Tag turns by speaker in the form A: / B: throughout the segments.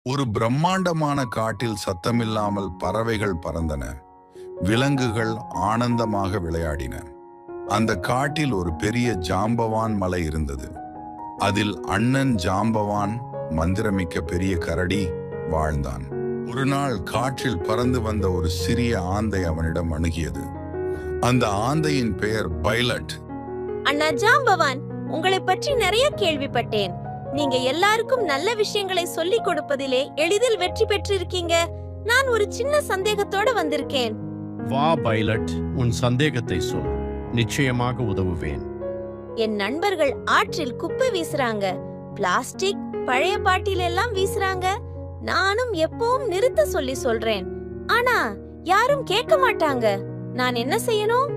A: ஒரு பிரம்மாண்டமான காட்டில் சத்தமில்லாமல் பறவைகள் பறந்தன. விலங்குகள் ஆனந்தமாக விளையாடின. அந்த காட்டில் ஒரு பெரிய ஜாம்பவான் மலை இருந்தது. அதில் அண்ணன் ஜாம்பவான், மந்திரமிக்க பெரிய கரடி, வாழ்ந்தான். ஒரு நாள் காற்றில் பறந்து வந்த ஒரு சிறிய ஆந்தை அவனிடம் அணுகியது. அந்த ஆந்தையின் பெயர் பைலட்.
B: அண்ணா ஜாம்பவான், உங்களை பற்றி நிறைய கேள்விப்பட்டேன். நீங்க எல்லாருக்கும் நல்ல விஷயங்களை சொல்லிக் கொடுப்பதிலே எளிதில் வெற்றி பெற்றிருக்கீங்க. நான் ஒரு சின்ன சந்தேகத்தோட வந்திருக்கேன்.
C: வா பைலட், உன் சந்தேகத்தை சொல், நிச்சயமாக உதவுவேன்.
B: என் நண்பர்கள் ஆற்றில் குப்பை வீசுறாங்க, பிளாஸ்டிக், பழைய பாட்டில் எல்லாம் வீசுறாங்க. நானும் எப்பவும் நிறுத்த சொல்லி சொல்றேன், ஆனா யாரும் கேட்க மாட்டாங்க. நான் என்ன செய்யணும்?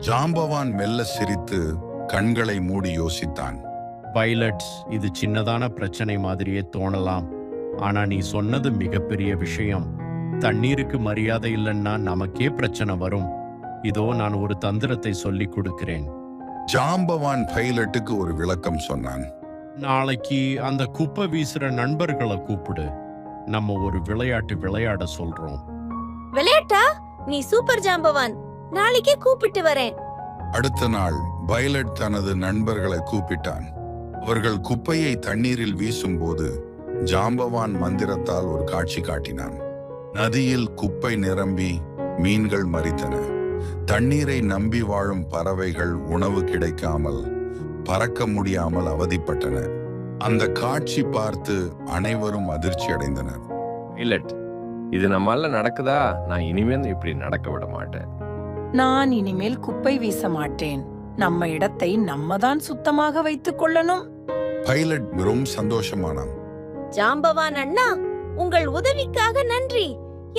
A: ஜாம்பவான் மெல்ல சிரித்து கண்களை மூடி யோசித்தான்.
C: பைலட், இது சின்னதான பிரச்சனை மாதிரியே தோணலாம், ஆனா நீ சொன்னது மிகப்பெரிய விஷயம். தண்ணீருக்கு மரியாதை இல்லைன்னா நமக்கே பிரச்சனை வரும். இதோ நான் ஒரு தந்திரத்தை சொல்லிக் கொடுக்கிறேன்.
A: ஜாம்பவான் பைலட்டுக்கு ஒரு விளக்கம் சொன்னான்.
C: நாளைக்கு அந்த குப்பை வீசுற நண்பர்களை கூப்பிடு. நம்ம ஒரு விளையாட்டு விளையாட சொல்றோம்.
B: விளையாட்டா? நீ சூப்பர் ஜாம்பவான், நாளைக்கே கூப்பிட்டு வரேன்.
A: அடுத்த நாள் பைலட் தனது நண்பர்களை கூப்பிட்டான். அவர்கள் குப்பையை தண்ணீரில் வீசும்போது ஜாம்பவான் மந்திரத்தால் ஒரு காட்சி காட்டினான். நதியில் குப்பை நிரம்பி மீன்கள் மரித்தன. தண்ணீரை நம்பி வாழும் பறவைகள் உணவு கிடைக்காமல், பறக்க முடியாமல் அவதிப்பட்டன. அந்த காட்சி பார்த்து அனைவரும் அதிர்ச்சி அடைந்தனர்.
D: பைலட், இது நம்மால நடக்குதா? நான் இனிமேல் இப்படி நடக்க விட மாட்டேன்.
E: நான் இனிமேல் குப்பை வீச மாட்டேன். நம்ம இடத்தை நம்ம தான் சுத்தமாக வைத்துக் கொள்ளணும்.
A: பைலட் மிகவும் சந்தோஷமானான்.
B: ஜாம்பவான் அண்ணா, உங்கள் உதவிக்காக நன்றி.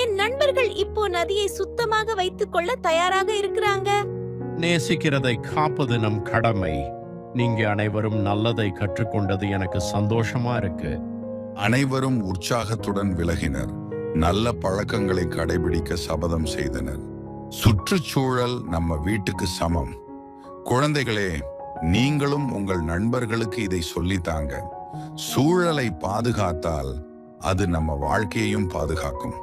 B: என் நண்பர்கள் இப்போ நதியை சுத்தமாக வைத்துக் கொள்ள தயாராக இருக்கிறாங்க.
C: நேசிக்கிறதை காப்பது நம் கடமை. நீங்க அனைவரும் நல்லதை கற்றுக்கொண்டது எனக்கு சந்தோஷமா இருக்கு.
A: அனைவரும் உற்சாகத்துடன் விலகினர். நல்ல பழக்கங்களை கடைபிடிக்க சபதம் செய்தனர். சுற்றுச்சூழல் நம்ம வீட்டுக்கு சமம். குழந்தைகளே, நீங்களும் உங்கள் நண்பர்களுக்கு இதை சொல்லித்தாங்க. சூழலை பாதுகாத்தால் அது நம்ம வாழ்க்கையையும் பாதுகாக்கும்.